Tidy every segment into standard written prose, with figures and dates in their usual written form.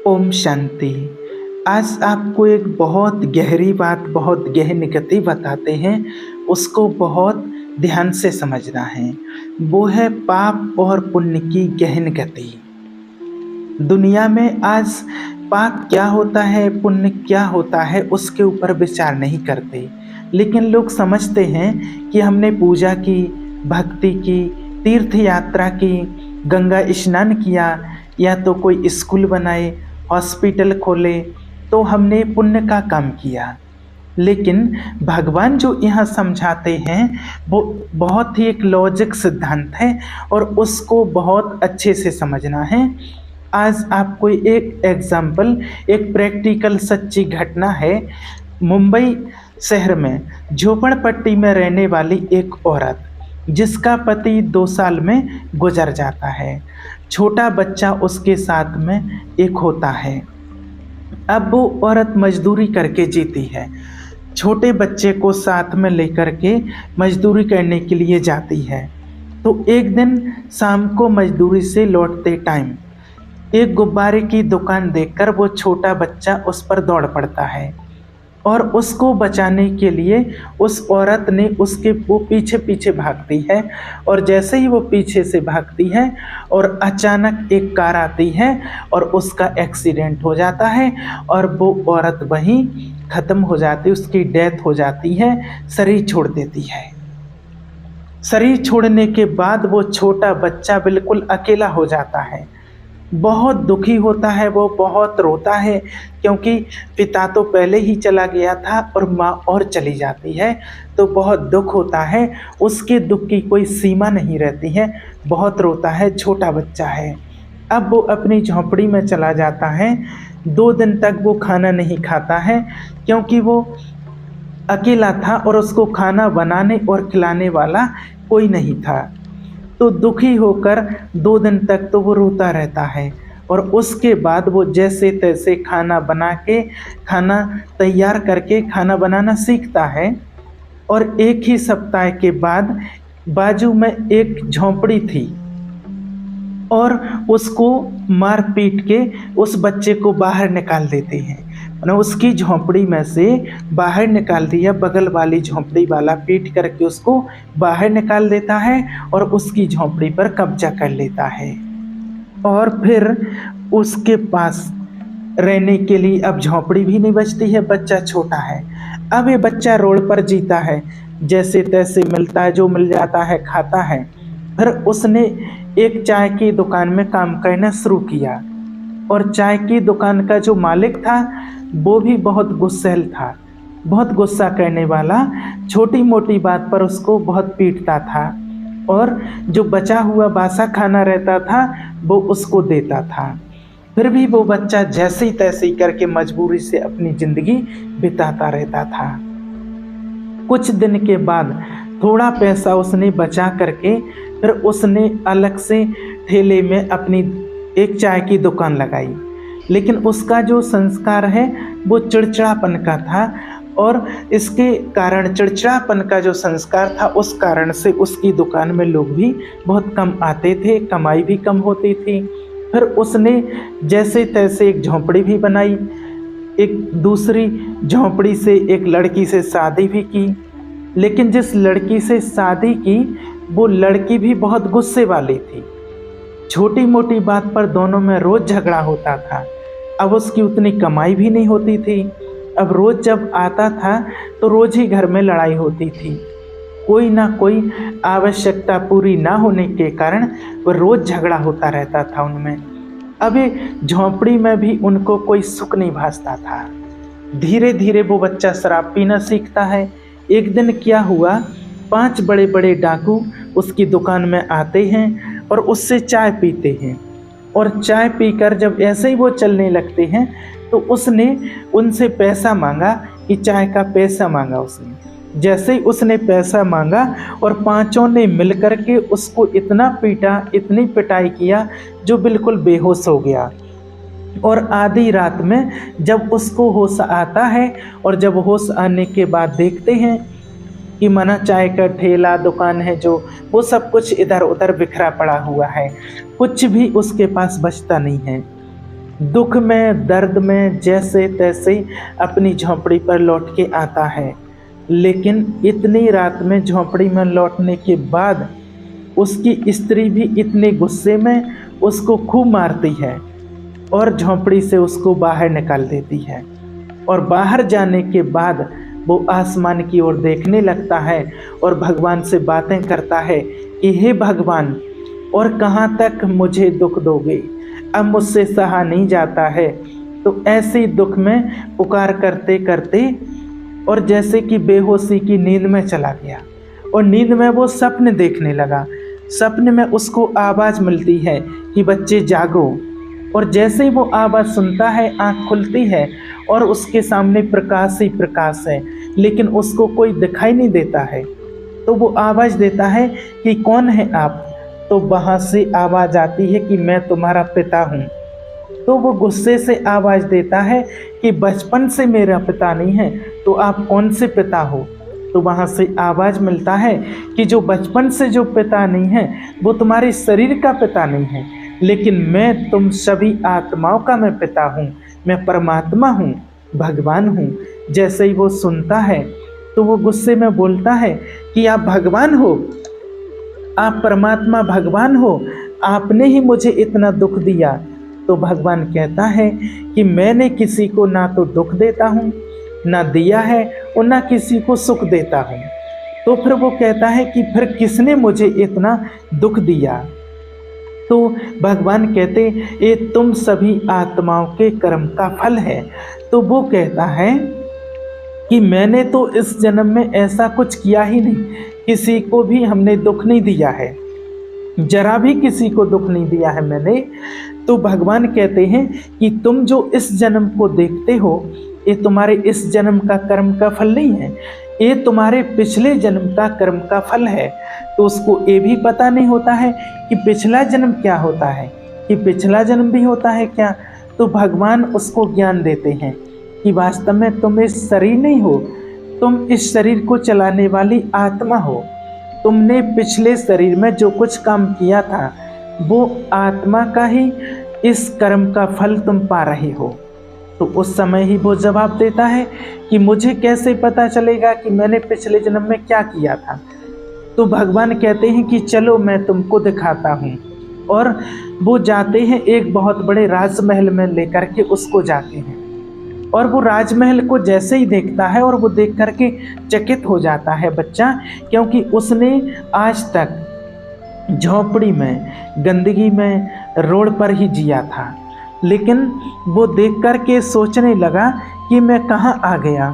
ओम शांति। आज आपको एक बहुत गहरी बात, बहुत गहन गति बताते हैं। उसको बहुत ध्यान से समझना है। वो है पाप और पुण्य की गहन गति। दुनिया में आज पाप क्या होता है, पुण्य क्या होता है, उसके ऊपर विचार नहीं करते। लेकिन लोग समझते हैं कि हमने पूजा की, भक्ति की, तीर्थ यात्रा की, गंगा स्नान किया, या तो कोई स्कूल बनाए, हॉस्पिटल खोले, तो हमने पुण्य का काम किया। लेकिन भगवान जो यहाँ समझाते हैं वो बहुत ही एक लॉजिक सिद्धांत है और उसको बहुत अच्छे से समझना है। आज आपको एक एग्जाम्पल, एक प्रैक्टिकल सच्ची घटना है। मुंबई शहर में झोपड़पट्टी में रहने वाली एक औरत, जिसका पति 2 साल में गुजर जाता है। छोटा बच्चा उसके साथ में एक होता है। अब वो औरत मजदूरी करके जीती है। छोटे बच्चे को साथ में लेकर के मजदूरी करने के लिए जाती है। तो एक दिन शाम को मजदूरी से लौटते टाइम एक गुब्बारे की दुकान देखकर वो छोटा बच्चा उस पर दौड़ पड़ता है और उसको बचाने के लिए उस औरत ने वो पीछे पीछे भागती है। और जैसे ही वो पीछे से भागती है और अचानक एक कार आती है और उसका एक्सीडेंट हो जाता है और वो औरत वहीं ख़त्म हो जाती, उसकी डेथ हो जाती है, शरीर छोड़ देती है। शरीर छोड़ने के बाद वो छोटा बच्चा बिल्कुल अकेला हो जाता है। बहुत दुखी होता है, वो बहुत रोता है, क्योंकि पिता तो पहले ही चला गया था और माँ और चली जाती है। तो बहुत दुख होता है, उसके दुख की कोई सीमा नहीं रहती है। बहुत रोता है, छोटा बच्चा है। अब वो अपनी झोंपड़ी में चला जाता है। 2 दिन तक वो खाना नहीं खाता है, क्योंकि वो अकेला था और उसको खाना बनाने और खिलाने वाला कोई नहीं था। तो दुखी होकर 2 दिन तक तो वो रोता रहता है और उसके बाद वो जैसे तैसे खाना बना के, खाना तैयार करके खाना बनाना सीखता है। और एक ही सप्ताह के बाद बाजू में एक झोंपड़ी थी और उसको मार पीट के उस बच्चे को बाहर निकाल देते हैं। मैंने उसकी झोंपड़ी में से बाहर निकाल दिया। बगल वाली झोंपड़ी वाला पीट करके उसको बाहर निकाल देता है और उसकी झोंपड़ी पर कब्जा कर लेता है। और फिर उसके पास रहने के लिए अब झोंपड़ी भी नहीं बचती है, बच्चा छोटा है। अब ये बच्चा रोड पर जीता है, जैसे तैसे मिलता है, जो मिल जाता है खाता है। फिर उसने एक चाय की दुकान में काम करना शुरू किया और चाय की दुकान का जो मालिक था वो भी बहुत गुस्सैल था, बहुत गुस्सा करने वाला। छोटी मोटी बात पर उसको बहुत पीटता था और जो बचा हुआ बासा खाना रहता था वो उसको देता था। फिर भी वो बच्चा जैसे ही तैसे ही करके मजबूरी से अपनी ज़िंदगी बिताता रहता था। कुछ दिन के बाद थोड़ा पैसा उसने बचा करके फिर उसने अलग से ठेले में अपनी एक चाय की दुकान लगाई। लेकिन उसका जो संस्कार है वो चिड़चिड़ापन का था और इसके कारण, चिड़चिड़ापन का जो संस्कार था, उस कारण से उसकी दुकान में लोग भी बहुत कम आते थे, कमाई भी कम होती थी। फिर उसने जैसे तैसे एक झोंपड़ी भी बनाई, एक दूसरी झोंपड़ी से एक लड़की से शादी भी की। लेकिन जिस लड़की से शादी की वो लड़की भी बहुत गुस्से वाली थी। छोटी मोटी बात पर दोनों में रोज़ झगड़ा होता था। अब उसकी उतनी कमाई भी नहीं होती थी। अब रोज़ जब आता था तो रोज़ ही घर में लड़ाई होती थी। कोई ना कोई आवश्यकता पूरी ना होने के कारण वह रोज़ झगड़ा होता रहता था उनमें। अब ये झोंपड़ी में भी उनको कोई सुख नहीं भासता था। धीरे धीरे वो बच्चा शराब पीना सीखता है। एक दिन क्या हुआ, 5 बड़े बड़े डाकू उसकी दुकान में आते हैं और उससे चाय पीते हैं। और चाय पीकर जब ऐसे ही वो चलने लगते हैं तो उसने उनसे पैसा मांगा, कि चाय का पैसा मांगा उसने। जैसे ही उसने पैसा मांगा और 5 ने मिलकर के उसको इतना पीटा, इतनी पिटाई किया, जो बिल्कुल बेहोश हो गया। और आधी रात में जब उसको होश आता है और जब होश आने के बाद देखते हैं कि मना चाय का ठेला, दुकान है जो, वो सब कुछ इधर उधर बिखरा पड़ा हुआ है, कुछ भी उसके पास बचता नहीं है। दुख में, दर्द में जैसे तैसे अपनी झोंपड़ी पर लौट के आता है। लेकिन इतनी रात में झोंपड़ी में लौटने के बाद उसकी स्त्री भी इतने गुस्से में उसको खूब मारती है और झोंपड़ी से उसको बाहर निकाल देती है। और बाहर जाने के बाद वो आसमान की ओर देखने लगता है और भगवान से बातें करता है कि हे भगवान, और कहाँ तक मुझे दुख दोगे, अब मुझसे सहा नहीं जाता है। तो ऐसे दुख में पुकार करते करते और जैसे कि बेहोशी की नींद में चला गया और नींद में वो सपने देखने लगा। सपने में उसको आवाज़ मिलती है कि बच्चे जागो, और जैसे ही वो आवाज़ सुनता है आँख खुलती है और उसके सामने प्रकाश ही प्रकाश है, लेकिन उसको कोई दिखाई नहीं देता है। तो वो आवाज़ देता है कि कौन है आप? तो वहाँ से आवाज़ आती है कि मैं तुम्हारा पिता हूँ। तो वो गुस्से से आवाज़ देता है कि बचपन से मेरा पिता नहीं है, तो आप कौन से पिता हो? तो वहाँ से आवाज़ मिलता है कि जो बचपन से जो पिता नहीं है वो तुम्हारे शरीर का पिता नहीं है, लेकिन मैं तुम सभी आत्माओं का मैं पिता हूँ, मैं परमात्मा हूँ, भगवान हूँ। जैसे ही वो सुनता है तो वो गुस्से में बोलता है कि आप भगवान हो, आप परमात्मा भगवान हो, आपने ही मुझे इतना दुख दिया। तो भगवान कहता है कि मैंने किसी को ना तो दुख देता हूँ, ना दिया है, और ना किसी को सुख देता हूँ। तो फिर वो कहता है कि फिर किसने मुझे इतना दुख दिया? तो भगवान कहते ये तुम सभी आत्माओं के कर्म का फल है। तो वो कहता है कि मैंने तो इस जन्म में ऐसा कुछ किया ही नहीं, किसी को भी हमने दुख नहीं दिया है, जरा भी किसी को दुख नहीं दिया है मैंने। तो भगवान कहते हैं कि तुम जो इस जन्म को देखते हो ये तुम्हारे इस जन्म का कर्म का फल नहीं है, ये तुम्हारे पिछले जन्म का कर्म का फल है। तो उसको ये भी पता नहीं होता है कि पिछला जन्म क्या होता है, कि पिछला जन्म भी होता है क्या। तो भगवान उसको ज्ञान देते हैं कि वास्तव में तुम इस शरीर नहीं हो, तुम इस शरीर को चलाने वाली आत्मा हो। तुमने पिछले शरीर में जो कुछ काम किया था वो आत्मा का ही इस कर्म का फल तुम पा रहे हो। तो उस समय ही वो जवाब देता है कि मुझे कैसे पता चलेगा कि मैंने पिछले जन्म में क्या किया था। तो भगवान कहते हैं कि चलो मैं तुमको दिखाता हूँ। और वो जाते हैं एक बहुत बड़े राजमहल में लेकर के उसको जाते हैं, और वो राजमहल को जैसे ही देखता है और वो देख करके चकित हो जाता है बच्चा, क्योंकि उसने आज तक झोंपड़ी में, गंदगी में, रोड पर ही जिया था। लेकिन वो देख कर के सोचने लगा कि मैं कहाँ आ गया।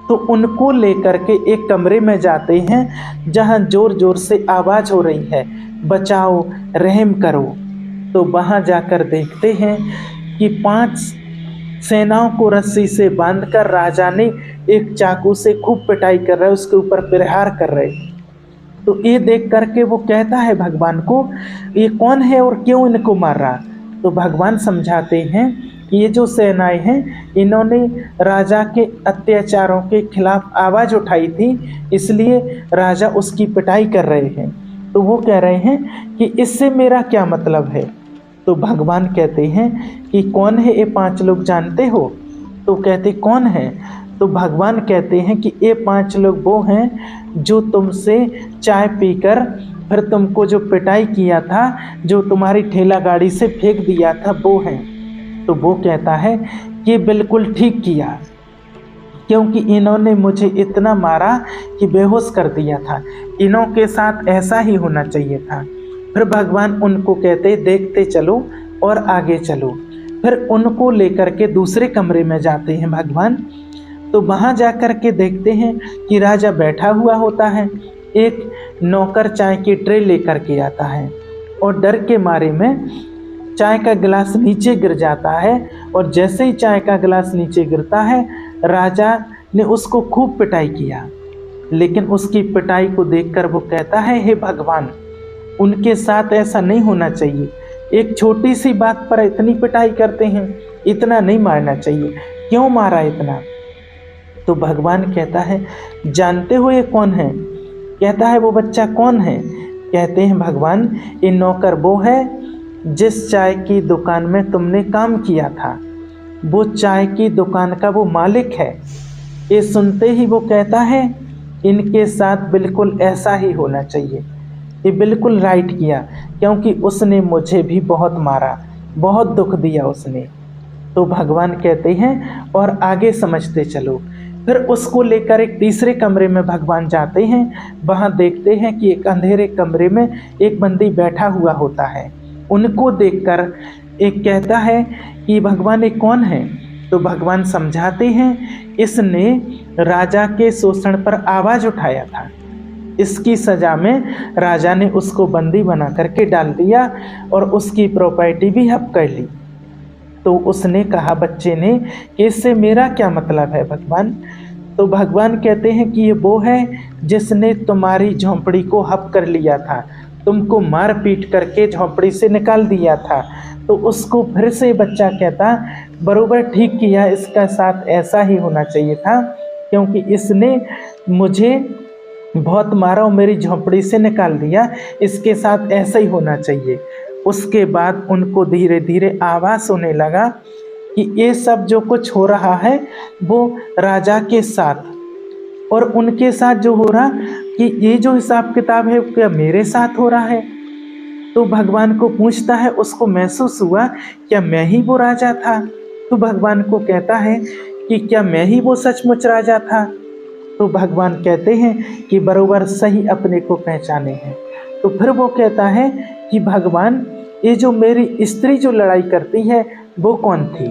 तो उनको लेकर के एक कमरे में जाते हैं जहाँ ज़ोर ज़ोर से आवाज़ हो रही है, बचाओ, रहम करो। तो वहाँ जाकर देखते हैं कि 5 सेनाओं को रस्सी से बांधकर राजा ने एक चाकू से खूब पिटाई कर रहे, उसके ऊपर प्रहार कर रहे। तो ये देख करके वो कहता है भगवान को, ये कौन है और क्यों इनको मार रहा। तो भगवान समझाते हैं कि ये जो सेनाएं हैं इन्होंने राजा के अत्याचारों के खिलाफ आवाज़ उठाई थी, इसलिए राजा उसकी पिटाई कर रहे हैं। तो वो कह रहे हैं कि इससे मेरा क्या मतलब है। तो भगवान कहते हैं कि कौन है ये 5 लोग, जानते हो? तो कहते कौन है? तो भगवान कहते हैं कि ये 5 लोग वो हैं जो तुमसे चाय पीकर फिर तुमको जो पिटाई किया था, जो तुम्हारी ठेला गाड़ी से फेंक दिया था, वो हैं। तो वो कहता है कि बिल्कुल ठीक किया, क्योंकि इन्होंने मुझे इतना मारा कि बेहोश कर दिया था, इन्हों के साथ ऐसा ही होना चाहिए था। फिर भगवान उनको कहते देखते चलो और आगे चलो। फिर उनको लेकर के दूसरे कमरे में जाते हैं भगवान। तो वहाँ जाकर के देखते हैं कि राजा बैठा हुआ होता है, एक नौकर चाय की ट्रे लेकर के आता है और डर के मारे में चाय का गिलास नीचे गिर जाता है। और जैसे ही चाय का गिलास नीचे गिरता है, राजा ने उसको खूब पिटाई किया। लेकिन उसकी पिटाई को देखकर वो कहता है, हे भगवान, उनके साथ ऐसा नहीं होना चाहिए, एक छोटी सी बात पर इतनी पिटाई करते हैं, इतना नहीं मारना चाहिए, क्यों मारा इतना। तो भगवान कहता है, जानते हो ये कौन है? कहता है वो बच्चा कौन है? कहते हैं भगवान, ये नौकर वो है जिस चाय की दुकान में तुमने काम किया था, वो चाय की दुकान का वो मालिक है। ये सुनते ही वो कहता है, इनके साथ बिल्कुल ऐसा ही होना चाहिए। ये बिल्कुल राइट किया, क्योंकि उसने मुझे भी बहुत मारा, बहुत दुख दिया उसने। तो भगवान कहते हैं और आगे समझते चलो। फिर उसको लेकर एक तीसरे कमरे में भगवान जाते हैं। वहाँ देखते हैं कि एक अंधेरे कमरे में एक बंदी बैठा हुआ होता है। उनको देखकर एक कहता है कि भगवान ये कौन है। तो भगवान समझाते हैं, इसने राजा के शोषण पर आवाज़ उठाया था। इसकी सज़ा में राजा ने उसको बंदी बना करके डाल दिया और उसकी प्रॉपर्टी भी हड़प कर ली। तो उसने कहा बच्चे ने कि इससे मेरा क्या मतलब है भगवान। तो भगवान कहते हैं कि ये वो है जिसने तुम्हारी झोंपड़ी को हड़प कर लिया था, तुमको मार पीट करके झोंपड़ी से निकाल दिया था। तो उसको फिर से बच्चा कहता, बरोबर ठीक किया, इसका साथ ऐसा ही होना चाहिए था, क्योंकि इसने मुझे बहुत मारा और मेरी झोंपड़ी से निकाल दिया, इसके साथ ऐसा ही होना चाहिए। उसके बाद उनको धीरे धीरे आभास होने लगा कि ये सब जो कुछ हो रहा है वो राजा के साथ और उनके साथ जो हो रहा, कि ये जो हिसाब किताब है क्या मेरे साथ हो रहा है। तो भगवान को पूछता है, उसको महसूस हुआ क्या मैं ही वो राजा था। तो भगवान को कहता है कि क्या मैं ही वो सचमुच राजा था। तो भगवान कहते हैं कि बरोबर सही अपने को पहचाने हैं। तो फिर वो कहता है कि भगवान ये जो मेरी स्त्री जो लड़ाई करती है वो कौन थी।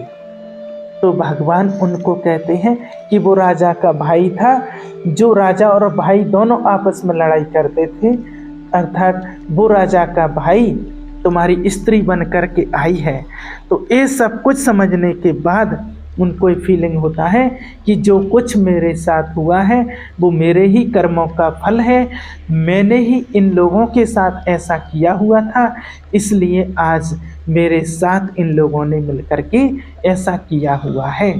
तो भगवान उनको कहते हैं कि वो राजा का भाई था, जो राजा और भाई दोनों आपस में लड़ाई करते थे, अर्थात वो राजा का भाई तुम्हारी स्त्री बन कर के आई है। तो ये सब कुछ समझने के बाद उनको ये फीलिंग होता है कि जो कुछ मेरे साथ हुआ है वो मेरे ही कर्मों का फल है, मैंने ही इन लोगों के साथ ऐसा किया हुआ था, इसलिए आज मेरे साथ इन लोगों ने मिलकर के ऐसा किया हुआ है।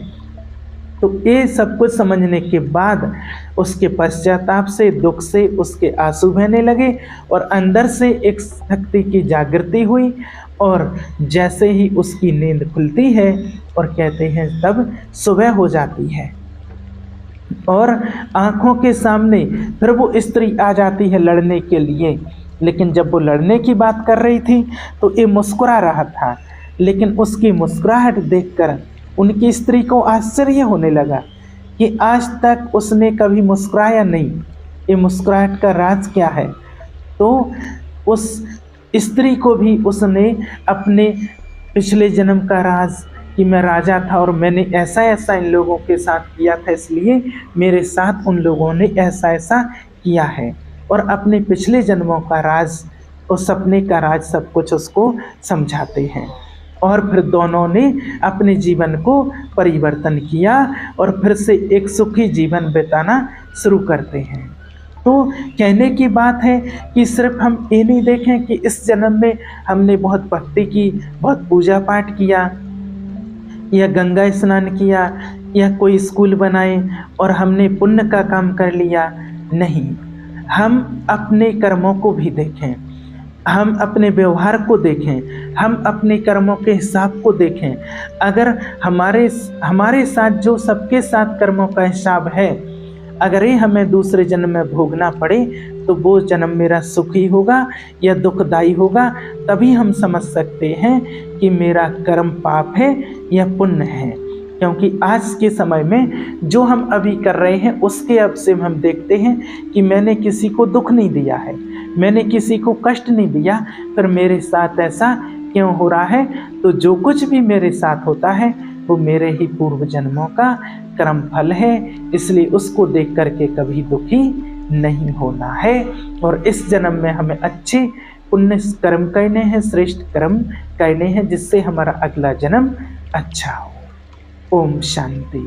तो ये सब कुछ समझने के बाद उसके पश्चाताप से, दुख से उसके आंसू बहने लगे और अंदर से एक शक्ति की जागृति हुई। और जैसे ही उसकी नींद खुलती है और कहते हैं तब सुबह हो जाती है और आंखों के सामने फिर वो स्त्री आ जाती है लड़ने के लिए। लेकिन जब वो लड़ने की बात कर रही थी तो ये मुस्कुरा रहा था, लेकिन उसकी मुस्कुराहट देखकर उनकी स्त्री को आश्चर्य होने लगा कि आज तक उसने कभी मुस्कुराया नहीं, ये मुस्कुराहट का राज क्या है। तो उस स्त्री को भी उसने अपने पिछले जन्म का राज कि मैं राजा था और मैंने ऐसा ऐसा इन लोगों के साथ किया था, इसलिए मेरे साथ उन लोगों ने ऐसा ऐसा किया है, और अपने पिछले जन्मों का राज और सपने का राज सब कुछ उसको समझाते हैं। और फिर दोनों ने अपने जीवन को परिवर्तन किया और फिर से एक सुखी जीवन बिताना शुरू करते हैं। तो कहने की बात है कि सिर्फ हम ये नहीं देखें कि इस जन्म में हमने बहुत भक्ति की, बहुत पूजा पाठ किया या गंगा स्नान किया या कोई स्कूल बनाए और हमने पुण्य का काम कर लिया। नहीं, हम अपने कर्मों को भी देखें, हम अपने व्यवहार को देखें, हम अपने कर्मों के हिसाब को देखें। अगर हमारे साथ जो सबके साथ कर्मों का हिसाब है, अगर ये हमें दूसरे जन्म में भोगना पड़े तो वो जन्म मेरा सुखी होगा या दुखदाई होगा, तभी हम समझ सकते हैं कि मेरा कर्म पाप है या पुण्य है। क्योंकि आज के समय में जो हम अभी कर रहे हैं उसके अब से हम देखते हैं कि मैंने किसी को दुख नहीं दिया है, मैंने किसी को कष्ट नहीं दिया, फिर मेरे साथ ऐसा क्यों हो रहा है। तो जो कुछ भी मेरे साथ होता है वो मेरे ही पूर्व जन्मों का कर्म फल है, इसलिए उसको देख करके कभी दुखी नहीं होना है। और इस जन्म में हमें अच्छे पुण्य कर्म करने हैं, श्रेष्ठ कर्म करने हैं, जिससे हमारा अगला जन्म अच्छा हो। ओम शांति।